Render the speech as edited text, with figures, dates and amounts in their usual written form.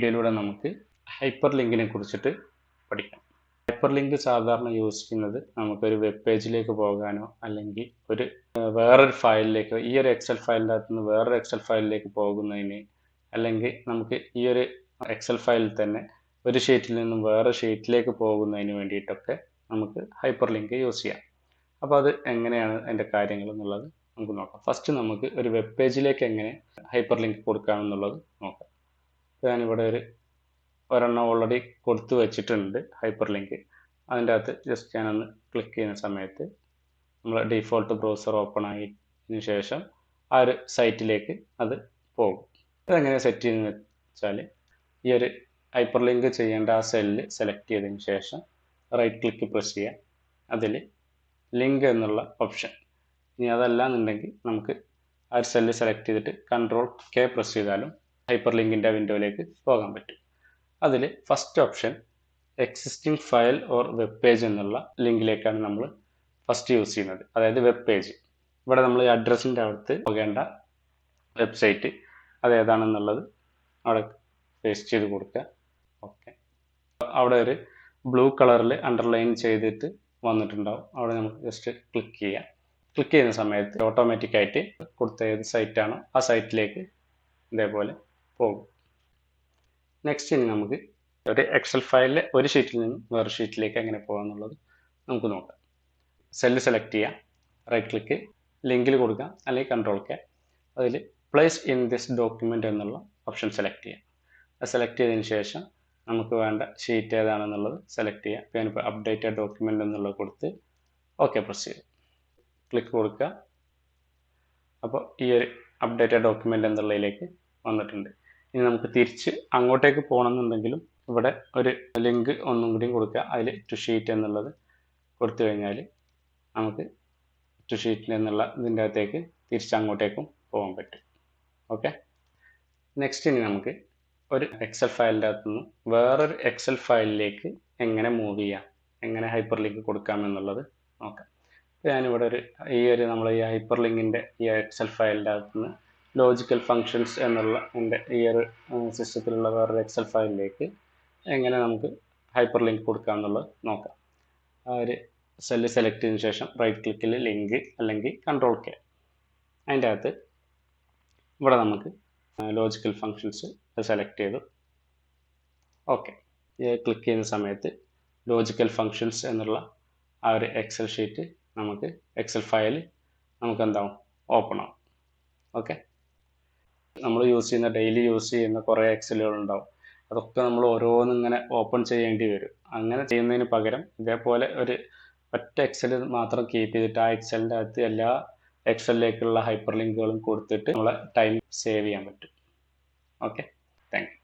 വീഡിയോയിലൂടെ നമുക്ക് ഹൈപ്പർ ലിങ്കിനെ കുറിച്ചിട്ട് പഠിക്കാം. ഹൈപ്പർ ലിങ്ക് സാധാരണ യൂസ് ചെയ്യുന്നത് നമുക്കൊരു വെബ് പേജിലേക്ക് പോകാനോ അല്ലെങ്കിൽ വേറൊരു ഫയലിലേക്ക്, ഈ ഒരു എക്സൽ ഫയലിൻ്റെ അകത്ത് നിന്ന് വേറൊരു എക്സൽ ഫയലിലേക്ക് പോകുന്നതിന്, അല്ലെങ്കിൽ നമുക്ക് ഈ ഒരു എക്സൽ ഫയലിൽ തന്നെ ഒരു ഷീറ്റിൽ നിന്നും വേറെ ഷീറ്റിലേക്ക് പോകുന്നതിന് വേണ്ടിയിട്ടൊക്കെ നമുക്ക് ഹൈപ്പർ ലിങ്ക് യൂസ് ചെയ്യാം. അപ്പോൾ അത് എങ്ങനെയാണ് അതിൻ്റെ കാര്യങ്ങൾ എന്നുള്ളത് നമുക്ക് നോക്കാം. ഫസ്റ്റ് നമുക്ക് ഒരു വെബ് പേജിലേക്ക് എങ്ങനെ ഹൈപ്പർ ലിങ്ക് കൊടുക്കാമെന്നുള്ളത് നോക്കാം. ഞാനിവിടെ ഒരെണ്ണം ഓൾറെഡി കൊടുത്തു വെച്ചിട്ടുണ്ട് ഹൈപ്പർ ലിങ്ക്. അതിൻ്റെ അകത്ത് ജസ്റ്റ് ഞാനൊന്ന് ക്ലിക്ക് ചെയ്യുന്ന സമയത്ത് നമ്മൾ ഡിഫോൾട്ട് ബ്രൗസർ ഓപ്പൺ ആയതിനു ശേഷം ആ ഒരു സൈറ്റിലേക്ക് അത് പോകും. അതെങ്ങനെ സെറ്റ് ചെയ്യുന്നത് വെച്ചാൽ, ഈ ഒരു ഹൈപ്പർ ലിങ്ക് ചെയ്യേണ്ട ആ സെല്ല് സെലക്ട് ചെയ്തതിന് ശേഷം റൈറ്റ് ക്ലിക്ക് പ്രസ് ചെയ്യുക. അതിൽ ലിങ്ക് എന്നുള്ള ഓപ്ഷൻ, ഇനി അതല്ല എന്നുണ്ടെങ്കിൽ നമുക്ക് ആ ഒരു സെല്ല് സെലക്ട് ചെയ്തിട്ട് Ctrl+K പ്രസ് ചെയ്താലും ഹൈപ്പർ ലിങ്കിൻ്റെ വിൻഡോയിലേക്ക് പോകാൻ പറ്റും. അതിൽ first option existing file or web page എന്നുള്ള ലിങ്കിലേക്കാണ് നമ്മൾ ഫസ്റ്റ് യൂസ് ചെയ്യുന്നത്, അതായത് വെബ് പേജ്. ഇവിടെ നമ്മൾ ഈ അഡ്രസ്സിൻ്റെ അകത്ത് പോകേണ്ട വെബ്സൈറ്റ് അത് ഏതാണെന്നുള്ളത് അവിടെ പേസ്റ്റ് ചെയ്ത് കൊടുക്കുക. ഓക്കെ, അവിടെ ഒരു ബ്ലൂ കളറിൽ അണ്ടർലൈൻ ചെയ്തിട്ട് വന്നിട്ടുണ്ടാവും. അവിടെ നമുക്ക് ജസ്റ്റ് ക്ലിക്ക് ചെയ്യാം. ക്ലിക്ക് ചെയ്യുന്ന സമയത്ത് ഓട്ടോമാറ്റിക്കായിട്ട് കൊടുത്ത ഏത് സൈറ്റാണോ ആ സൈറ്റിലേക്ക് ഇതേപോലെ പോകും. നെക്സ്റ്റ് ഇനി നമുക്ക് ഒരു എക്സൽ ഫയലിലെ ഒരു ഷീറ്റിൽ നിന്നും വേറെ ഷീറ്റിലേക്ക് എങ്ങനെ പോകാമെന്നുള്ളത് നമുക്ക് നോക്കാം. സെല്ല് സെലക്ട് ചെയ്യാം, റൈറ്റ് ക്ലിക്ക്, ലിങ്കിൽ കൊടുക്കാം, അല്ലെങ്കിൽ Ctrl+K. അതിൽ പ്ലേസ് ഇൻ ദിസ് ഡോക്യുമെൻ്റ് എന്നുള്ള ഓപ്ഷൻ സെലക്ട് ചെയ്യാം. അത് സെലക്ട് ചെയ്തതിന് ശേഷം നമുക്ക് വേണ്ട ഷീറ്റ് ഏതാണെന്നുള്ളത് സെലക്ട് ചെയ്യാം. ഞാനിപ്പോൾ അപ്ഡേറ്റഡ് ഡോക്യുമെൻ്റ് എന്നുള്ളത് കൊടുത്ത് ഓക്കെ പ്രസ് ചെയ്യും. ക്ലിക്ക് കൊടുക്കുക. അപ്പോൾ ഈ ഒരു അപ്ഡേറ്റഡ് ഡോക്യുമെൻ്റ് എന്നുള്ളതിലേക്ക് വന്നിട്ടുണ്ട്. ഇനി നമുക്ക് തിരിച്ച് അങ്ങോട്ടേക്ക് പോകണമെന്നുണ്ടെങ്കിലും ഇവിടെ ഒരു ലിങ്ക് ഒന്നും കൂടി കൊടുക്കുക. അതിൽ ടു ഷീറ്റ് എന്നുള്ളത് കൊടുത്തു കഴിഞ്ഞാൽ നമുക്ക് ടു ഷീറ്റിൽ എന്നുള്ള ഇതിൻ്റെ അകത്തേക്ക് തിരിച്ച് അങ്ങോട്ടേക്കും പോകാൻ പറ്റും. ഓക്കെ, നെക്സ്റ്റ് ഇനി നമുക്ക് ഒരു എക്സൽ ഫയലിൻ്റെ അകത്തു നിന്ന് വേറൊരു എക്സൽ ഫയലിലേക്ക് എങ്ങനെ മൂവ് ചെയ്യാം, എങ്ങനെ ഹൈപ്പർ ലിങ്ക് കൊടുക്കാമെന്നുള്ളത് നോക്കാം. ഞാനിവിടെ നമ്മൾ ഈ ഹൈപ്പർ ലിങ്കിൻ്റെ ഈ എക്സൽ ഫയലിൻ്റെ അകത്ത് നിന്ന് ലോജിക്കൽ ഫങ്ഷൻസ് എന്നുള്ള എൻ്റെ ഈ ഒരു സിസ്റ്റത്തിലുള്ള വേറൊരു എക്സൽ ഫയലിലേക്ക് എങ്ങനെ നമുക്ക് ഹൈപ്പർ ലിങ്ക് കൊടുക്കാമെന്നുള്ളത് നോക്കാം. ആ ഒരു സെല്ല് സെലക്ട് ചെയ്തതിന് ശേഷം റൈറ്റ് ക്ലിക്കിൽ ലിങ്ക് അല്ലെങ്കിൽ Ctrl+K. അതിൻ്റെ അകത്ത് ഇവിടെ നമുക്ക് ലോജിക്കൽ ഫങ്ഷൻസ് സെലക്ട് ചെയ്തു. ഓക്കെ, ക്ലിക്ക് ചെയ്യുന്ന സമയത്ത് ലോജിക്കൽ ഫങ്ഷൻസ് എന്നുള്ള ആ ഒരു എക്സൽ ഷീറ്റ് നമുക്ക് എക്സൽ ഫയൽ നമുക്ക് എന്താവും ഓപ്പൺ ആവും. ഓക്കെ, നമ്മൾ ഡെയിലി യൂസ് ചെയ്യുന്ന കുറേ എക്സലുകൾ ഉണ്ടാവും. അതൊക്കെ നമ്മൾ ഓരോന്നിങ്ങനെ ഓപ്പൺ ചെയ്യേണ്ടി വരും. അങ്ങനെ ചെയ്യുന്നതിന് പകരം ഇതേപോലെ ഒരു ഒറ്റ എക്സൽ മാത്രം കീപ്പ് ചെയ്തിട്ട് ആ എക്സലിൻ്റെ അകത്ത് എല്ലാ എക്സലിലേക്കുള്ള ഹൈപ്പർ ലിങ്കുകളും കൊടുത്തിട്ട് നമ്മളെ ടൈം സേവ് ചെയ്യാൻ പറ്റും. Okay, thank you.